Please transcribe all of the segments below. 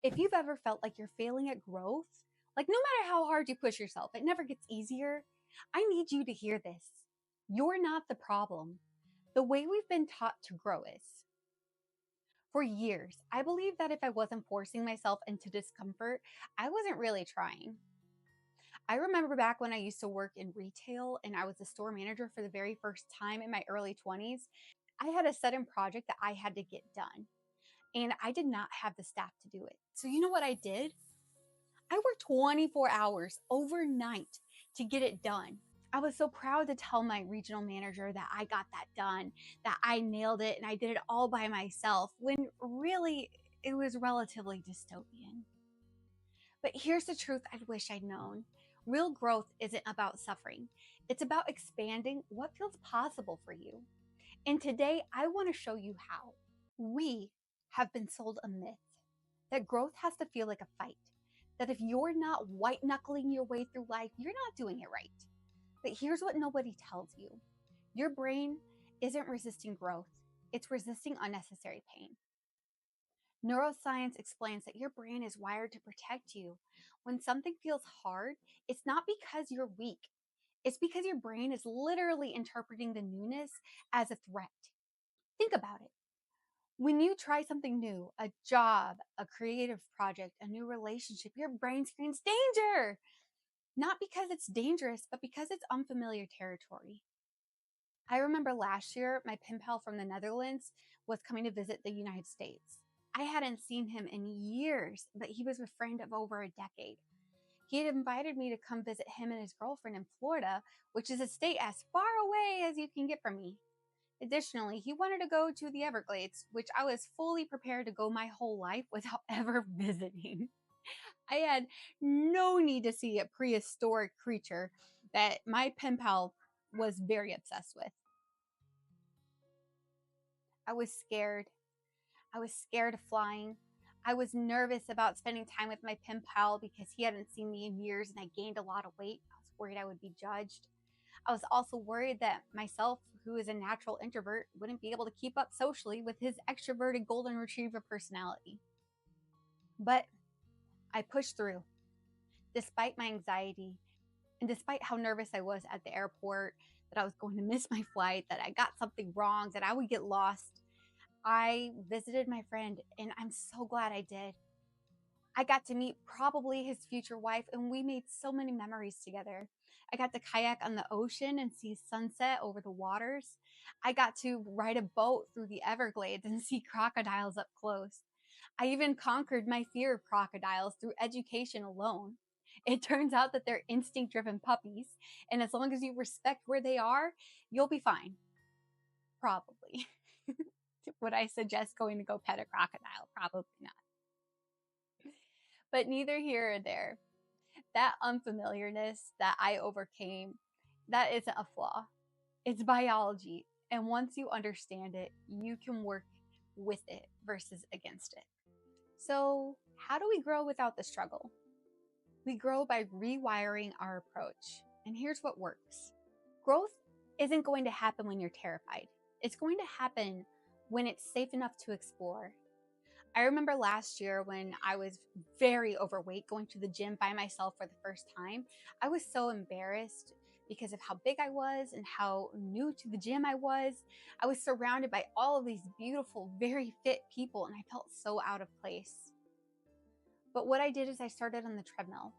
If you've ever felt like you're failing at growth, like no matter how hard you push yourself, it never gets easier, I need you to hear this. You're not the problem. The way we've been taught to grow is. For years, I believed that if I wasn't forcing myself into discomfort, I wasn't really trying. I remember back when I used to work in retail and I was a store manager for the very first time in my early 20s. I had a sudden project that I had to get done, and I did not have the staff to do it. So, you know what I did? I worked 24 hours overnight to get it done. I was so proud to tell my regional manager that I got that done, that I nailed it, and I did it all by myself, when really it was relatively dystopian. But here's the truth I wish I'd known. Real growth isn't about suffering. It's about expanding what feels possible for you. And today I want to show you how. We have been sold a myth that growth has to feel like a fight. That if you're not white knuckling your way through life, you're not doing it right. But here's what nobody tells you. Your brain isn't resisting growth. It's resisting unnecessary pain. Neuroscience explains that your brain is wired to protect you. When something feels hard, it's not because you're weak. It's because your brain is literally interpreting the newness as a threat. Think about it. When you try something new, a job, a creative project, a new relationship, your brain screams danger. Not because it's dangerous, but because it's unfamiliar territory. I remember last year, my pen pal from the Netherlands was coming to visit the United States. I hadn't seen him in years, but he was a friend of over a decade. He had invited me to come visit him and his girlfriend in Florida, which is a state as far away as you can get from me. Additionally, he wanted to go to the Everglades, which I was fully prepared to go my whole life without ever visiting. I had no need to see a prehistoric creature that my pen pal was very obsessed with. I was scared. I was scared of flying. I was nervous about spending time with my pen pal because he hadn't seen me in years and I gained a lot of weight. I was worried I would be judged. I was also worried that myself, who is a natural introvert, wouldn't be able to keep up socially with his extroverted golden retriever personality. But I pushed through, despite my anxiety and despite how nervous I was at the airport, that I was going to miss my flight, that I got something wrong, that I would get lost. I visited my friend, and I'm so glad I did. I got to meet probably his future wife, and we made so many memories together. I got to kayak on the ocean and see sunset over the waters. I got to ride a boat through the Everglades and see crocodiles up close. I even conquered my fear of crocodiles through education alone. It turns out that they're instinct driven puppies, and as long as you respect where they are, you'll be fine. Probably. Would I suggest going to go pet a crocodile? Probably not. But neither here or there. That unfamiliarness that I overcame, that isn't a flaw. It's biology. And once you understand it, you can work with it versus against it. So, how do we grow without the struggle? We grow by rewiring our approach. And here's what works. Growth isn't going to happen when you're terrified. It's going to happen when it's safe enough to explore. I remember last year when I was very overweight going to the gym by myself for the first time. I was so embarrassed because of how big I was and how new to the gym I was. I was surrounded by all of these beautiful, very fit people, and I felt so out of place. But what I did is I started on the treadmill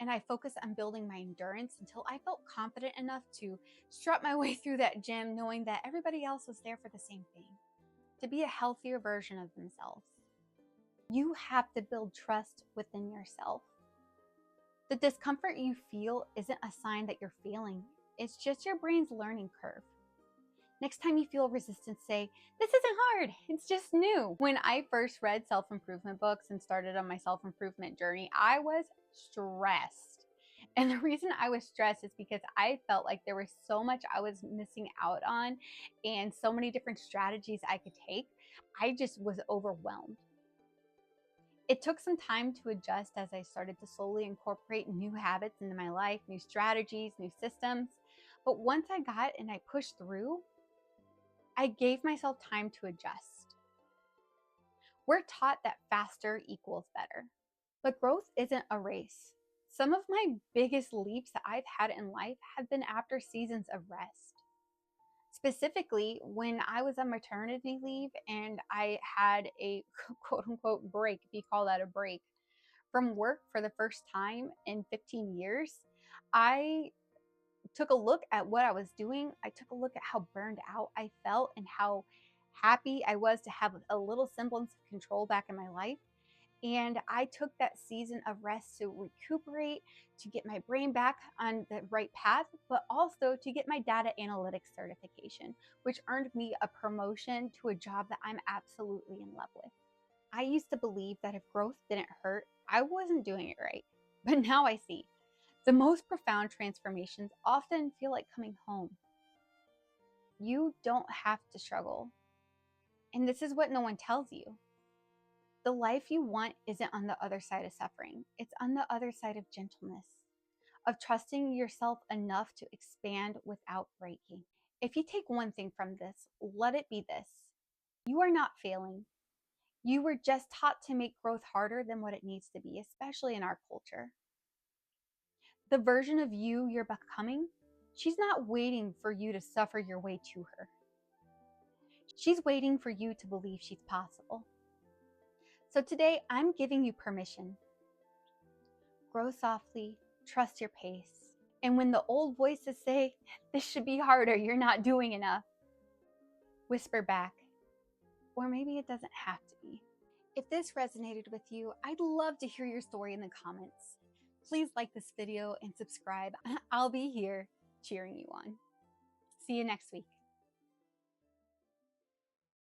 and I focused on building my endurance until I felt confident enough to strut my way through that gym, knowing that everybody else was there for the same thing, to be a healthier version of themselves. You have to build trust within yourself. The discomfort you feel isn't a sign that you're failing. It's just your brain's learning curve. Next time you feel resistance, say, this isn't hard, it's just new. When I first read self-improvement books and started on my self-improvement journey, I was stressed. And the reason I was stressed is because I felt like there was so much I was missing out on and so many different strategies I could take. I just was overwhelmed. It took some time to adjust as I started to slowly incorporate new habits into my life, new strategies, new systems. But once I got and I pushed through, I gave myself time to adjust. We're taught that faster equals better. But growth isn't a race. Some of my biggest leaps that I've had in life have been after seasons of rest. Specifically, when I was on maternity leave and I had a quote unquote break, if you call that a break, from work for the first time in 15 years, I took a look at what I was doing. I took a look at how burned out I felt and how happy I was to have a little semblance of control back in my life. And I took that season of rest to recuperate, to get my brain back on the right path, but also to get my data analytics certification, which earned me a promotion to a job that I'm absolutely in love with. I used to believe that if growth didn't hurt, I wasn't doing it right. But now I see the most profound transformations often feel like coming home. You don't have to struggle. And this is what no one tells you. The life you want isn't on the other side of suffering. It's on the other side of gentleness, of trusting yourself enough to expand without breaking. If you take one thing from this, let it be this: you are not failing. You were just taught to make growth harder than what it needs to be, especially in our culture. The version of you you're becoming, she's not waiting for you to suffer your way to her. She's waiting for you to believe she's possible. So today, I'm giving you permission. Grow softly, trust your pace. And when the old voices say, this should be harder, you're not doing enough, whisper back, or maybe it doesn't have to be. If this resonated with you, I'd love to hear your story in the comments. Please like this video and subscribe. I'll be here cheering you on. See you next week.